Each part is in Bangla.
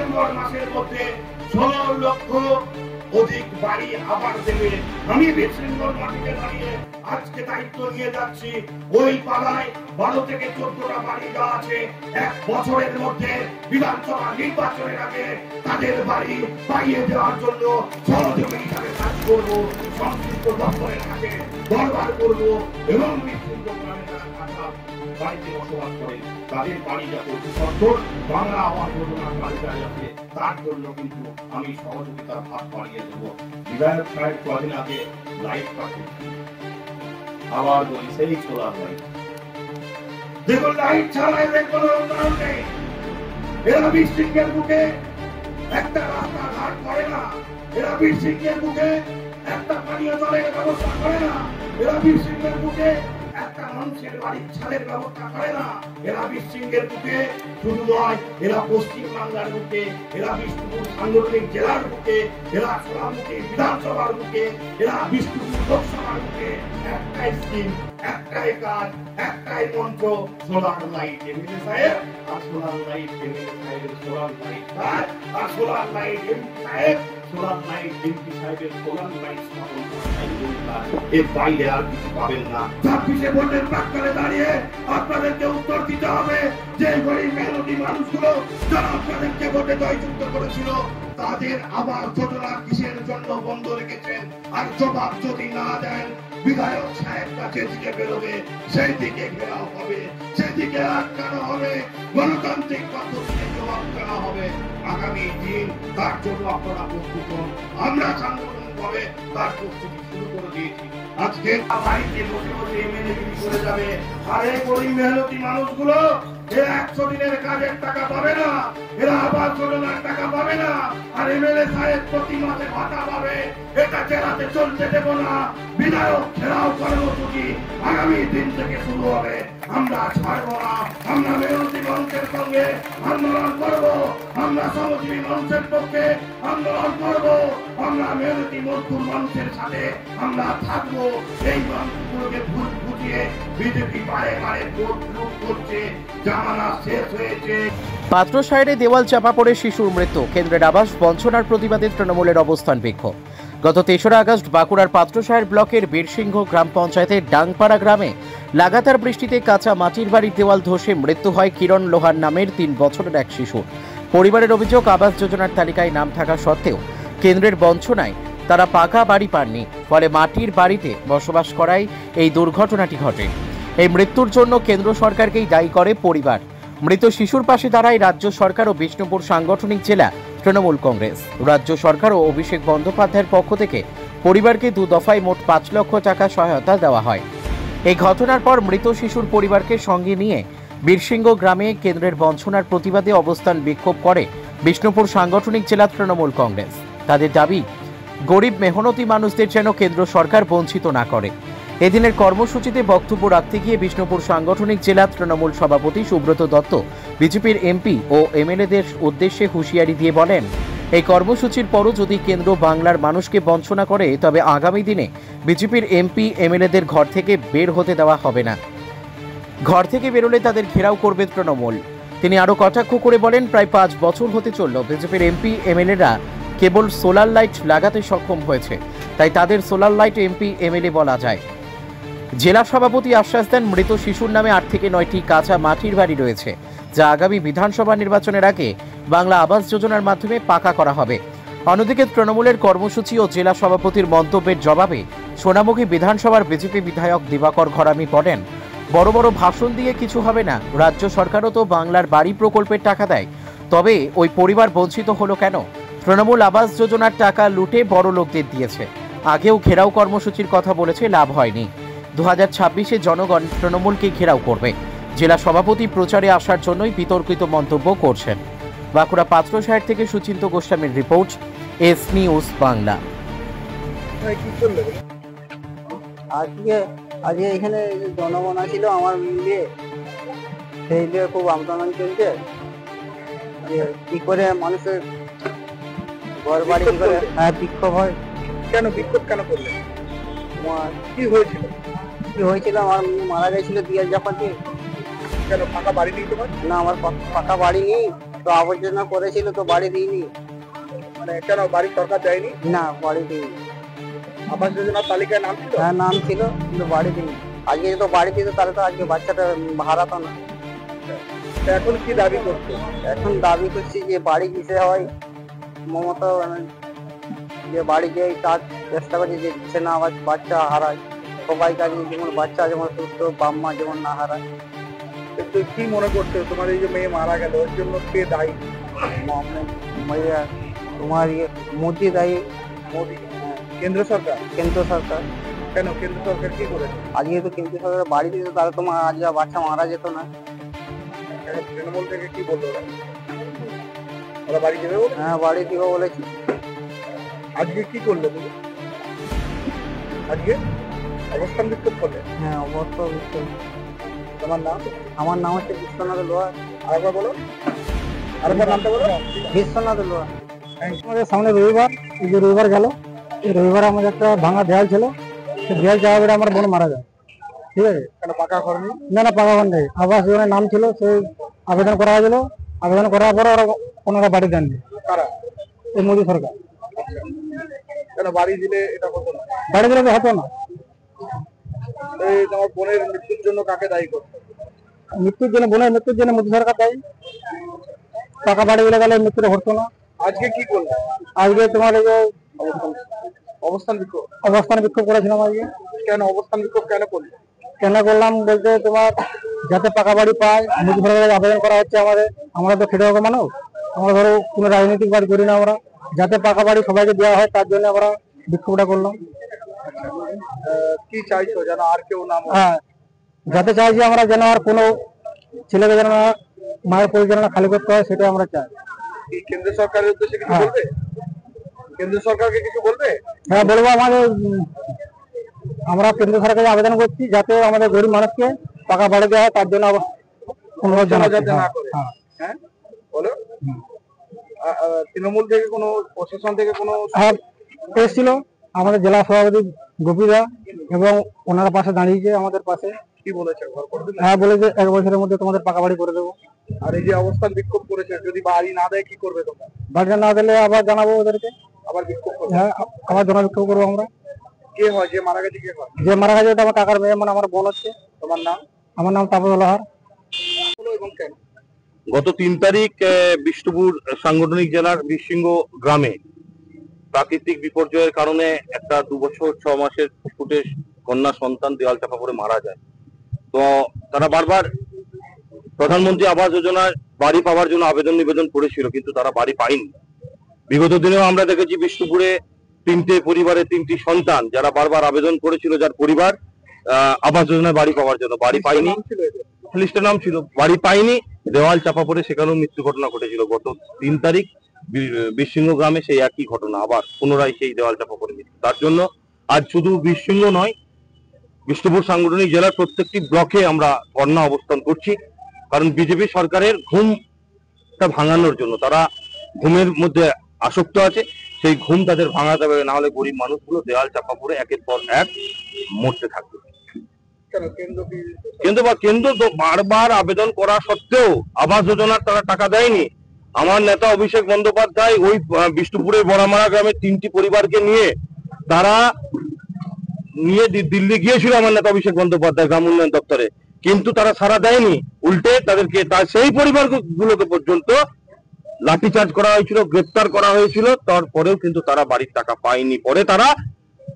ডিসেম্বর মাসের মধ্যে 16 লক্ষ অধিক বাড়ি আবার দেবে। আমি বীরসিংহর মাটিতে দাঁড়িয়ে আজকে দায়িত্ব নিয়ে যাচ্ছি। ওই পাড়ায় 12 থেকে 14টা বাড়ি দেওয়া আছে। 1 বছরের মধ্যে বিধানসভা নির্বাচনের আগে তাদের বাড়ি পাইয়ে দেওয়ার জন্য সহযোগী হিসাবে কাজ করবো। সংশ্লিষ্ট দপ্তরের কাছে দরবার করবো এবং বীরসিংহ গ্রামে যারা বাড়িতে বসবাস করে তাদের বাড়ি যাতে সত্তর বাংলা আবাস যোজনার বাড়িটাই আছে, তার জন্য কিন্তু আমি সহযোগিতার হাত বাড়িয়ে দেবো। বিধায়ক সাহেব কদিন আগে লাইট পাঠিয়েছি, আবার বলি সেই সোলার লাইট। দেখুন, লাইট ছাড়া এদের কোনো উন্নয়ন নেই। এরা বীরসিংহের বুকে একটা রাস্তাঘাট করে না, এরা বীরসিংহের বুকে একটা পানীয় জলের ব্যবস্থা করে না, এরা বীরসিংহের বুকে একটা মানুষের বাড়ির ছাদের ব্যবস্থা করে না। এরা বীরসিংহের বুকে শুধু নয়, এরা পশ্চিম বাংলার বুকে, এরা বিষ্ণুপুর সাংগঠনিক জেলার বুকে, এরা সোনামুখী বিধানসভার বুকে, এরা বিষ্ণুপুর লোকসভার বুকে একটাই স্কিম, একটাই কাজ, একটাই মন্ত্র, সোলার লাইট। এমএলএ সাহেব আর সোলার লাইট, এমএলএ সাহেবের সোলার লাইট কাজ আর সোলার লাইট এমপি সাহেব, সোলার লাইট এমপি সাহেবের সোলার লাইট স্থাপন করা, এর বাইরে আর কিছু পাবেন না। 26 ভোটের প্রাক্কালে দাঁড়িয়ে আপনাদেরকে উত্তর দিতে হবে যে গরিব মেহনতি মানুষগুলো যারা আপনাদেরকে ভোটে জয়যুক্ত করেছিল তাদের আবার যোজনা কিসের জন্য বন্ধ রেখেছেন, আর জবাব যদি না দেন বিধায়ক সাহেব কাছে দিকে বেরোবে, সেই দিকে ঘেরাও হবে, সেদিকে আটকানো হবে, গণতান্ত্রিক পদ্ধতিতে জবাব দেওয়া হবে। আগামী দিন তার জন্য আপনারা প্রস্তুত হন। আমরা সাংগঠনিকভাবে তার প্রস্তুতি শুরু করে দিয়েছি। আজকে বাড়িতে বসে বসে এমএলএ করে যাবে, আর এই গরিব মেহনতি মানুষগুলো এরা 100 দিনের কাজের টাকা পাবে না, এরা আবার যোজনার টাকা পাবে না, আর এমএলএ সাহেব প্রতি মাসে ভাতা পাবে। এটা জেলাতে চলতে দেব না। বিধায়ক ঘেরাও কর্মসূচি আগামী দিন থেকে শুরু হবে। আমরা ছাড়বো না। আমরা মেহনতি মানুষের সঙ্গে আন্দোলন করব, আমরা শ্রমজীবী মানুষের পক্ষে আন্দোলন করব, আমরা মেহনতি মজদুর মানুষের সাথে আমরা থাকবো। এই মানুষগুলোকে ভুল বুঝিয়ে বিজেপি বারে বারে ভোট লুট করছে, জামানা শেষ হয়েছে। পাত্রসাহেরে দেওয়াল চাপা পড়ে শিশুর মৃত্যু, কেন্দ্রের আবাস বঞ্চনার প্রতিবাদে তৃণমূলের অবস্থান বিক্ষোভ। গত 3রা আগস্ট বাঁকুড়ার পাত্রসাহের ব্লকের বীরসিংহ গ্রাম পঞ্চায়েতের ডাংপাড়া গ্রামে লাগাতার বৃষ্টিতে কাঁচা মাটির বাড়ির দেওয়াল ধসে মৃত্যু হয় কিরণ লোহার নামের 3 বছরের এক শিশুর। পরিবারের অভিযোগ, আবাস যোজনার তালিকায় নাম থাকা সত্ত্বেও কেন্দ্রের বঞ্চনায় তারা পাকা বাড়ি পাননি, ফলে মাটির বাড়িতে বসবাস করায় এই দুর্ঘটনাটি ঘটে। এই মৃত্যুর জন্য কেন্দ্র সরকারকেই দায়ী করে পরিবার। মৃত শিশুর পাশে দাঁড়ায় রাজ্য সরকার ও বিষ্ণুপুর সাংগঠনিক জেলা তৃণমূল কংগ্রেস। রাজ্য সরকার ও অভিষেক বন্দ্যোপাধ্যায়ের পক্ষ থেকে পরিবারকে 2 দফায় মোট 5 লক্ষ টাকা সহায়তা দেওয়া হয়। এই ঘটনার পর মৃত শিশুর পরিবারকে সঙ্গে নিয়ে বীরসিংহ গ্রামে কেন্দ্রের বঞ্চনার প্রতিবাদে অবস্থান বিক্ষোভ করে বিষ্ণুপুর সাংগঠনিক জেলা তৃণমূল কংগ্রেস। তাদের দাবি, গরিব মেহনতি মানুষদের যেন কেন্দ্র সরকার বঞ্চিত না করে। এদিনের কর্মসূচিতে বক্তব্য রাখতে গিয়ে বিষ্ণুপুর সাংগঠনিক জেলা তৃণমূল সভাপতি সুব্রত দত্ত বিজেপির এমপি ও এমএলএদের উদ্দেশ্যে হুঁশিয়ারি দিয়ে বলেন, এই কর্মসূচির পরও যদি কেন্দ্র বাংলার মানুষকে বঞ্চনা করে তবে আগামী দিনে বিজেপির এমপি এমএলএদের ঘর থেকে বের হতে দেওয়া হবে না। ঘর থেকে বেরোলে তাদের ঘেরাও করবে তৃণমূল। তিনি আরও কটাক্ষ করে বলেন, প্রায় 5 বছর হতে চলল বিজেপির এমপি এমএলএরা কেবল সোলার লাইট লাগাতে সক্ষম হয়েছে, তাই তাদের সোলার লাইট এমপি এমএলএ বলা যায়। জেলা সভাপতি আশ্বাস দেন, মৃত শিশুর নামে 8 থেকে 9টি কাঁচা মাটির বাড়ি রয়েছে, যা আগামী বিধানসভা নির্বাচনের আগে বাংলা আবাস যোজনার মাধ্যমে পাকা করা হবে। অন্যদিকে তৃণমূলের কর্মসূচি ও জেলা সভাপতির মন্তব্যের জবাবে সোনামুখী বিধানসভার বিজেপি বিধায়ক দিবাকর ঘরামি বলেন, বড় বড় ভাষণ দিয়ে কিছু হবে না। রাজ্য সরকারও তো বাংলার বাড়ি প্রকল্পের টাকা দেয়, তবে ওই পরিবার বঞ্চিত হলো কেন? তৃণমূল আবাস যোজনার টাকা লুটে বড় লোকদের দিয়েছে। আগেও ঘেরাও কর্মসূচির কথা বলেছে, লাভ হয়নি। 2026-এ জনগণ তৃণমূলকে ঘেরাও করবে। জেলা সভাপতি প্রচারে আসার জন্যই বিতর্কিত মন্তব্য করছেন। বাঁকুড়া পাত্রসাহের থেকে সুচিন্ত গোস্বামীর রিপোর্ট, এস নিউজ বাংলা। আজকে এখানে জনগণ ছিল আমার মিলিয়ে, সেই দিয়ে খুব আন্দোলন চলছে কি করে মানুষের ঘর বাড়ি কি করে বিক্ষোভ হয়। কেন বিক্ষোভ কেন করলেন? কি হয়েছিল? কি হয়েছিল, আমার মারা গেছিল দিয়ে যখন। কেন ফাঁকা বাড়ি নেই তোমার? না, আমার পাকা বাড়ি নেই, তো আবর্জনা করেছিল তো বাড়ি দিইনি। মানে কেন বাড়ি সরকার দেয়নি? না, বাড়ি দিইনি। আবাস যোজনার তালিকায় নাম ছিল? হ্যাঁ, নাম ছিল, কিন্তু বাড়ি দিইনি। আজকে তো বাড়ি দিত তাহলে তো আজকে বাচ্চাটা হারাতো না। তা এখন কি দাবি করছো? এখন দাবি করছি যে বাড়ি দিতে হয়, মমতা যে বাড়ি দিয়ে তার চেষ্টা করছে যে দিচ্ছে না, আবার বাচ্চা হারায়। সবাই কাজে যেমন বাচ্চা যেমন সুস্থ, বাপ মা যেমন না হারায়। তুই কি মনে করছো তোমার এই যে মেয়ে মারা গেল ওর জন্য কে দায়ী? মেয়েরা তোমার মোদি দায়ী। মোদি? কেন্দ্র সরকার? কেন্দ্র সরকার। কেন কেন্দ্র সরকার কি করেছে? আজকে তো কেন্দ্র সরকার বাড়ি দিত তাহলে তোমার আজকে বাচ্চা মারা যেত না। তৃণমূল থেকে কি বললো ওরা বাড়ি দেবে? হ্যাঁ, বাড়ি দিব বলেছি। আজকে কি করলে তুমি? আজকে অবস্থান বিক্ষোভ করলে? হ্যাঁ, অবশ্যই। তোমার নাম? আমার নাম হচ্ছে বিশ্বনাথ লোহার। আরেকবার বলো, আরেকবার নামটা বলো। বিশ্বনাথ লোহার। আমাদের সামনে রবিবার, এই যে রবিবার গেল, এই রবিবার আমাদের একটা ভাঙা দেয়াল ছিল, সেই দেয়াল যাওয়া বেড়ে আমার বোন মারা যায়। ঠিক আছে? কেন পাকা ঘর নেই? না না, পাকা ঘর নেই। আবাস যোজনার নাম ছিল, সেই আবেদন করা হয়েছিল। আবেদন করার পরে ওনারা বাড়ি দেননি। কারা? এই মোদী সরকার। কেন বাড়ি দিলে এটা হতো না? বাড়ি দিলে তো হতো না। এই তোমার বোনের মৃত্যুর জন্য কাকে দায়ী করছো? মৃত্যুর জন্য, বোনের মৃত্যুর জন্য মোদী সরকার দায়ী। টাকা বাড়ি দিলে গেলে মৃত্যুটা ঘটতো না। আজকে কি করলে? আজকে তোমার এই যে অবস্থান বিক্ষোভ? অবস্থান বিক্ষোভ করেছিলাম আজকে। কেন অবস্থান বিক্ষোভ কেন করলে? কেন করলাম বলতে, তোমার যাতে পাকা বাড়ি পায়, মোদী সরকারের আবেদন করা হচ্ছে। আমরা তো খেটে খাওয়া মানুষ, আমরা ধরো কোনো রাজনৈতিক বাড়ি করি না, আমরা যাতে পাকা বাড়ি সবাইকে দেওয়া হয় তার জন্য আমরা বিক্ষোভটা করলাম। কি চাইছো যেন আর কেউ না? হ্যাঁ, যাতে চাইছি আমরা যেন আর কোনো ছেলেকে যেন মায়ের পরিচালনা খালি করতে হয়, সেটা আমরা চাই। কেন্দ্র সরকারের উদ্দেশ্যে কিছু বলবে? কেন্দ্র সরকারকে কিছু বলবে? হ্যাঁ, বলবো। আমরা কেন্দ্র সরকারে আবেদন করছি যাতে আমাদের গরিব মানুষকে পাকা বাড়ি দেওয়া হয়, তার জন্য অনুরোধ জানাচ্ছি। হ্যাঁ, বলো। তৃণমূল থেকে কোনো প্রশাসন থেকে কোনো? হ্যাঁ, এসেছিল আমাদের জেলা সভাপতি গোপীদা, এবং ওনার পাশে দাঁড়িয়েছে আমাদের পাশে। কি বলেছে? ঘর করে দিলে? হ্যাঁ, বলেছে 1 বছরের মধ্যে তোমাদের পাকা বাড়ি করে দেবো। আর এই যে অবস্থান বিক্ষোভ করেছে, যদি বাড়ি না দেয় কি করবে তোমরা? বাড়ি না দিলে আবার জানাবো ওদেরকে। আবার বিক্ষোভ করবে? হ্যাঁ, আবার জনবিক্ষোভ করবো আমরা। কে হয় যে মারা গেছে? কে হয়? যে মারা গেছে ওটা আমার কাকার মেয়ে, মানে আমার বোন হচ্ছে। তোমার নাম? আমার নাম তাপস লোহার। এবং কেন? গত 3 তারিখ বিষ্ণুপুর সাংগঠনিক জেলার বীরসিংহ গ্রামে প্রাকৃতিক বিপর্যয়ের কারণে একটা 2 বছর 6 মাসের ফুটফুটে কন্যা সন্তান দেওয়াল চাপা পড়ে মারা যায়। তো তারা বারবার প্রধানমন্ত্রী আবাস যোজনার বাড়ি পাওয়ার জন্য আবেদন নিবেদন করেছিল, কিন্তু তারা বাড়ি পায়নি। বিগত দিনেও আমরা দেখেছি বিষ্ণুপুরে 3টে পরিবারের 3টি সন্তান যারা বারবার আবেদন করেছিল, যার পরিবার আবাস যোজনায় বাড়ি পাওয়ার জন্য বাড়ি পায়নি। লিস্টের নাম ছিল, বাড়ি পায়নি, দেওয়াল চাপা পড়ে সেখানেও মৃত্যু ঘটনা ঘটেছিল। গত 3 তারিখ বীরসিংহ গ্রামে সেই একই ঘটনা, আবার পুনরায় সেই দেওয়াল চাপা পড়ে মৃত্যু। তার জন্য আজ শুধু বীরসিংহ নয়, বিষ্ণুপুর সাংগঠনিক জেলার প্রত্যেকটি ব্লকে আমরা ধর্ণা অবস্থান করছি। কারণ বিজেপি সরকারের ঘুমটা ভাঙানোর জন্য, তারা ঘুমের মধ্যে আসক্ত আছে, সেই ঘুম তাদের ভাঙাতে হবে, না হলে গরিব মানুষগুলো দেওয়াল চাপা পড়ে একের পর এক মরতে থাকবে। কেন্দ্র তো বারবার আবেদন করা সত্ত্বেও আবাস যোজনার তারা টাকা দেয়নি। আমার নেতা অভিষেক বন্দ্যোপাধ্যায় ওই বিষ্ণুপুরের বড়ামারা গ্রামের 3টি পরিবারকে নিয়ে দিল্লি গিয়েছিল আমার নেতা অভিষেক বন্দ্যোপাধ্যায় গ্রাম উন্নয়ন দপ্তরে, কিন্তু তারা সাড়া দেয়নি। উল্টে তাদেরকে সেই পরিবারগুলোকে পর্যন্ত লাঠিচার্জ করা হয়েছিল, গ্রেপ্তার করা হয়েছিল, তারপরেও কিন্তু তারা বাড়ির টাকা পায়নি। পরে তারা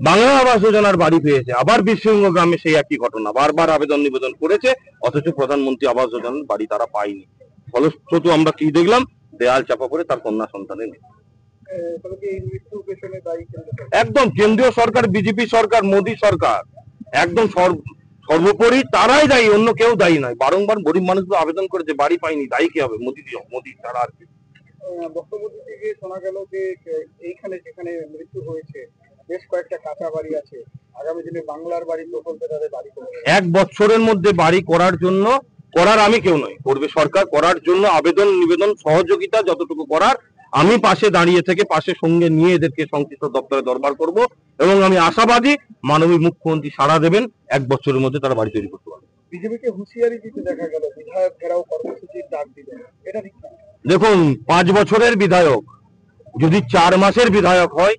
বাংলা আবাস যোজনার বাড়ি পেয়েছে। আবার বীরসিংহ গ্রামে সেই একই ঘটনা, বারবার আবেদন নিবেদন করেছে, অথচ প্রধানমন্ত্রী আবাস যোজনার বাড়ি তারা পায়নি। ফলশ্রুত আমরা কি দেখলাম? দেয়াল চাপা পড়ে তার কন্যা সন্তানের মৃত্যু। একদম কেন্দ্রীয় সরকার, বিজেপি সরকার, মোদী সরকার, একদম সর্বোপরি তারাই দায়ী, অন্য কেউ দায়ী নয়। বারংবার গরিব মানুষগুলো আবেদন করেছে, বাড়ি পায়নি, দায়ী কে হবে? মোদী ছাড়া আর কি। বক্তব্য থেকে শোনা গেল যে এইখানে যেখানে মৃত্যু হয়েছে বেশ কয়েকটা কাঁচা বাড়ি আছে, আগামী দিনে বাংলার বাড়ি প্রকল্পে তাদের বাড়ি করবে। 1 বছরের মধ্যে বাড়ি করার জন্য, করার আমি কেউ নয়, করবে সরকার, করার জন্য আবেদন নিবেদন সহযোগিতা যতটুকু করার আমি পাশে দাঁড়িয়ে থেকে পাশে সঙ্গে নিয়ে এদেরকে সংশ্লিষ্ট দপ্তরে দরবার করব, এবং আমি আশাবাদী মাননীয় মুখ্যমন্ত্রী সাড়া দেবেন, 1 বছরের মধ্যে তারা বাড়ি তৈরি করতে পারবে। বিজেপিকে হুঁশিয়ারি দিতে দেখা গেল, বিধায়ক ঘেরাও কর্মসূচির ডাক দিলেন, এটা ঠিক না? দেখুন, 5 বছরের বিধায়ক যদি 4 মাসের বিধায়ক হয়,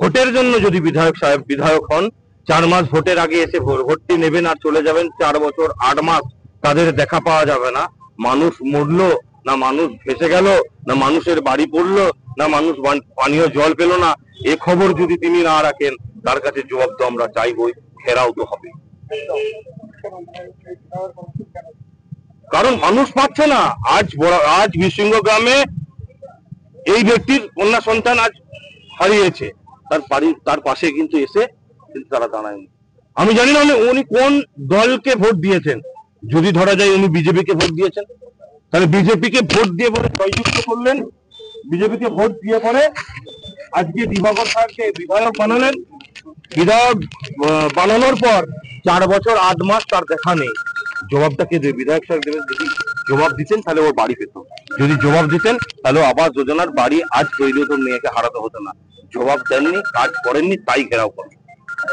ভোটের জন্য যদি বিধায়ক সাহেব বিধায়ক হন, 4 মাস ভোটের আগে এসে ভোটটি নেবেন আর চলে যাবেন, 4 বছর 8 মাস তাদের দেখা পাওয়া যাবে না। মানুষ মরলো না, মানুষ ভেসে গেল না, মানুষের বাড়ি পড়লো না, মানুষ পানীয় জল পেল না, এ খবর যদি তিনি না রাখেন, তার কাছে জবাব তো আমরা চাইবই, ঘেরাও তো হবে। কারণ মানুষ পাচ্ছে না। আজ বীরসিংহ গ্রামে এই ব্যক্তির কন্যা সন্তান আজ হারিয়েছে, তার পাশে কিন্তু এসে কিন্তু তারা দাঁড়ায়নি। আমি জানি না উনি কোন দলকে ভোট দিয়েছেন। যদি ধরা যায় উনি বিজেপিকে ভোট দিয়েছেন, তাহলে বিজেপিকে ভোট দিয়ে পরে জয়যুক্ত করলেন, বিজেপিকে ভোট দিয়ে পরে আজকে দিবাকর সাহেবকে বিধায়ক বানালেন। বিধায়ক বানানোর পর 4 বছর 8 মাস তার দেখা নেই। জবাবটা কে দেবে? বিধায়ক সাহেব দেবেন। যদি জবাব দিতেন তাহলে ওর বাড়ি পেত, যদি জবাব দিতেন তাহলে আবাস যোজনার বাড়ি আজ তৈরি হতো, মেয়েকে হারাতে হতো না। জবাব দেননি, কাজ করেননি, তাই ঘেরাও করেন।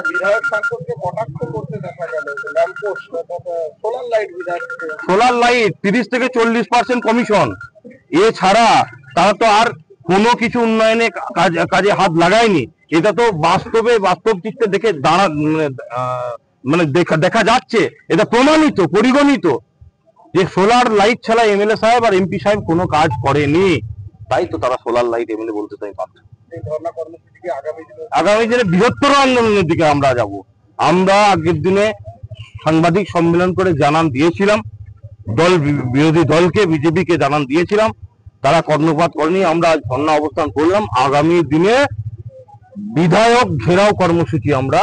বিধায়ক সাংসদকে কটাক্ষ করতে দেখা গেল, ল্যাম্পপোস্ট সোলার লাইট বিধায়ককে, সোলার লাইট 30 থেকে 40% কমিশন, এছাড়া তারা তো আর কোনো কিছু উন্নয়নে কাজে হাত লাগায়নি। এটা তো বাস্তব চিত্রে দেখে দেখা যাচ্ছে, এটা প্রমাণিত, পরিগণিত যে সোলার লাইট ছাড়া এমএলএ সাহেব আর এমপি সাহেব কোনো কাজ করেনি। তাই তো তারা সোলার লাইট এমএলএ বলতে তাই পারছে। এই ধর্ণা কর্মসূচিকে আগামী দিনে বৃহত্তর আন্দোলনের দিকে আমরা যাব। আমরা আগের দিনে সাংবাদিক সম্মেলন করে জানান দিয়েছিলাম, বিরোধী দলকে, বিজেপিকে জানান দিয়েছিলাম, তারা কর্ণপাত করেনি। আমরা আজ ধর্ণা অবস্থান করলাম। আগামী দিনে বিধায়ক ঘেরাও কর্মসূচি আমরা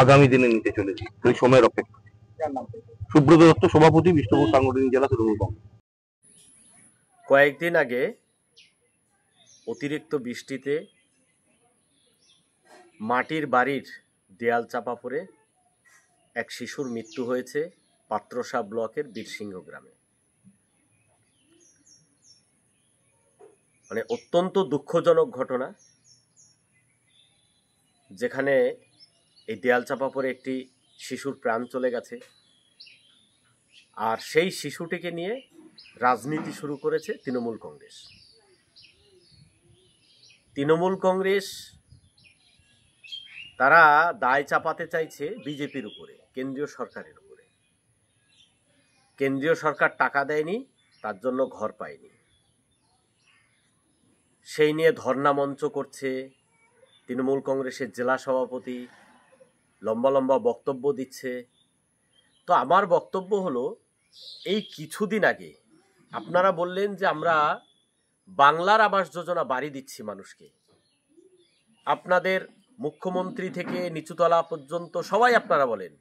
আগামী দিনে নিতে চলেছি, সেই সময়ের অপেক্ষা। সুব্রত দত্ত, সভাপতি, বিষ্ণুপুর সাংগঠনিক জেলা তৃণমূল কংগ্রেস। কয়েকদিন আগে অতিরিক্ত বৃষ্টিতে মাটির বাড়ির দেয়াল চাপা পড়ে এক শিশুর মৃত্যু হয়েছে পাত্রসা ব্লকের বীরসিংহ গ্রামে। মানে অত্যন্ত দুঃখজনক ঘটনা, যেখানে এই দেয়াল চাপা পড়ে একটি শিশুর প্রাণ চলে গেছে, আর সেই শিশুটিকে নিয়ে রাজনীতি শুরু করেছে তৃণমূল কংগ্রেস। তৃণমূল কংগ্রেস তারা দায় চাপাতে চাইছে বিজেপির উপরে, কেন্দ্রীয় সরকারের উপরে। কেন্দ্রীয় সরকার টাকা দেয়নি, তার জন্য ঘর পায়নি, সেই নিয়ে ধর্ণা মঞ্চ করছে তৃণমূল কংগ্রেসের জেলা সভাপতি, লম্বা লম্বা বক্তব্য দিচ্ছে। তো আমার বক্তব্য হলো, এই কিছুদিন আগে আপনারা বললেন যে আমরা বাংলার আবাস যোজনা বাড়ি দিচ্ছি মানুষকে। আপনাদের মুখ্যমন্ত্রী থেকে নিচুতলা পর্যন্ত সবাই আপনারা বলেন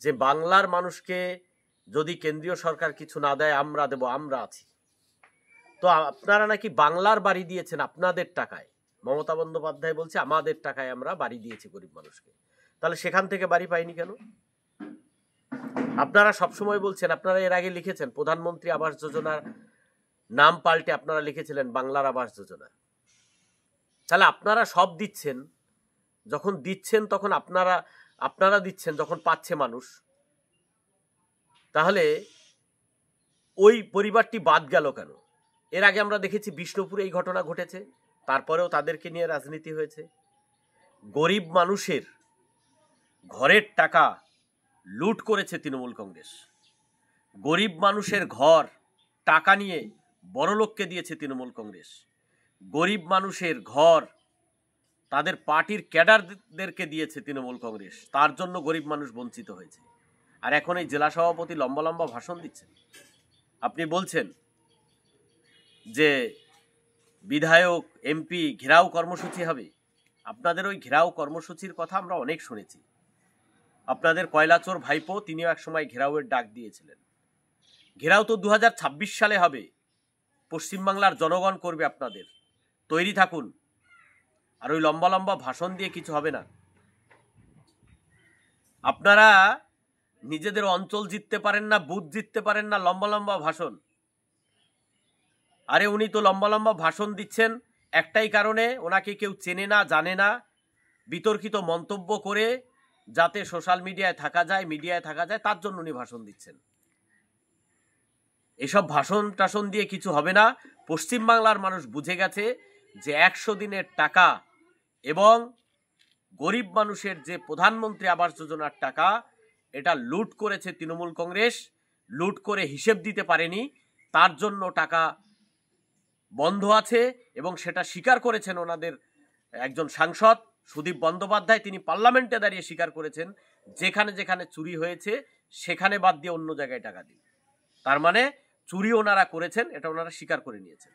যে বাংলার মানুষকে যদি কেন্দ্রীয় সরকার কিছু না দেয় আমরা দেব, আমরা আছি। তো আপনারা নাকি বাংলার বাড়ি দিয়েছেন আপনাদের টাকায়। মমতা বন্দ্যোপাধ্যায় বলছে আমাদের টাকায় আমরা বাড়ি দিয়েছি গরিব মানুষকে। তাহলে সেখান থেকে বাড়ি পাইনি কেন? আপনারা সবসময় বলছেন, আপনারা এর আগে লিখেছেন প্রধানমন্ত্রী আবাস যোজনার নাম পাল্টে আপনারা লিখেছিলেন বাংলার আবাস যোজনা। তাহলে আপনারা সব দিচ্ছেন, যখন দিচ্ছেন তখন আপনারা দিচ্ছেন, যখন পাচ্ছে মানুষ, তাহলে ওই পরিবারটি বাদ গেল কেন? এর আগে আমরা দেখেছি বিষ্ণুপুরে এই ঘটনা ঘটেছে, তারপরেও তাদেরকে নিয়ে রাজনীতি হয়েছে। গরিব মানুষের ঘরের টাকা লুট করেছে তৃণমূল কংগ্রেস। গরিব মানুষের ঘর টাকা নিয়ে বড়লোককে দিয়েছে তৃণমূল কংগ্রেস। গরিব মানুষের ঘর তাদের পার্টির ক্যাডারদেরকে দিয়েছে তৃণমূল কংগ্রেস, তার জন্য গরিব মানুষ বঞ্চিত হয়েছে। আর এখন এই জেলা সভাপতি লম্বা লম্বা ভাষণ দিচ্ছেন। আপনি বলছেন যে বিধায়ক এমপি ঘেরাও কর্মসূচি হবে। আপনাদের ওই ঘেরাও কর্মসূচির কথা আমরা অনেক শুনেছি। আপনাদের কয়লাচোর ভাইপো, তিনিও একসময় ঘেরাওয়ের ডাক দিয়েছিলেন। ঘেরাও তো 2026 সালে হবে, পশ্চিমবাংলার জনগণ করবে আপনাদের, তৈরি থাকুন। আর ওই লম্বা লম্বা ভাষণ দিয়ে কিছু হবে না। আপনারা নিজেদের অঞ্চল জিততে পারেন না, বুথ জিততে পারেন না, লম্বা লম্বা ভাষণ। আরে উনি তো লম্বা লম্বা ভাষণ দিচ্ছেন একটাই কারণে, ওনাকে কেউ চেনে না, জানে না, বিতর্কিত মন্তব্য করে যাতে সোশ্যাল মিডিয়ায় থাকা যায়, মিডিয়ায় থাকা যায়, তার জন্য উনি ভাষণ দিচ্ছেন। এসব ভাষণ টাষণ দিয়ে কিছু হবে না। পশ্চিমবাংলার মানুষ বুঝে গেছে যে 100 দিনের টাকা এবং গরিব মানুষের যে প্রধানমন্ত্রী আবাস যোজনার টাকা, এটা লুট করেছে তৃণমূল কংগ্রেস, লুট করে হিসেব দিতে পারেনি, তার জন্য টাকা বন্ধ আছে এবং সেটা স্বীকার করেছেন ওনাদের একজন সাংসদ সুদীপ বন্দ্যোপাধ্যায়। তিনি পার্লামেন্টে দাঁড়িয়ে স্বীকার করেছেন যেখানে যেখানে চুরি হয়েছে সেখানে বাদ দিয়ে অন্য জায়গায় টাকা দিন। তার মানে চুরি ওনারা করেছেন, এটা ওনারা স্বীকার করে নিয়েছেন।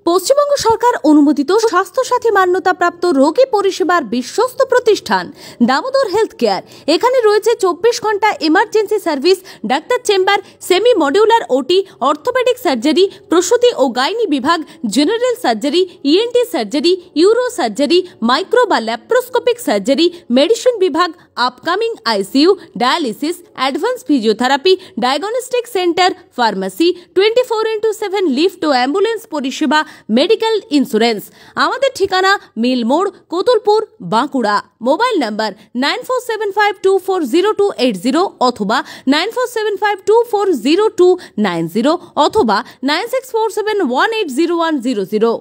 পশ্চিমবঙ্গ সরকার অনুমোদিত স্বাস্থ্যসাথী মান্যতাপ্রাপ্ত রোগী পরিষেবার বিশ্বস্ত প্রতিষ্ঠান দামোদর হেলথ কেয়ার। এখানে রয়েছে 24 ঘন্টা emergency service, doctor chamber, semi modular OT, orthopaedic surgery, প্রসূতি ও গাইনি বিভাগ, general surgery, ENT surgery, uro surgery, micro বা ল্যাপ্রোস্কোপিক সার্জারি, মেডিসিন বিভাগ, upcoming ICU, dialysis, advance physiotherapy, diagnostic centre, pharmacy, 24x7 lift ও অ্যাম্বুলেন্স পরিষেবা, মেডিকেল ইন্স্যুরেন্স। আমাদের ঠিকানা মিল মোড়, কোতুলপুর, বাঁকুড়া। মোবাইল নাম্বার 9475240280 অথবা 9475240290 অথবা 9647180100।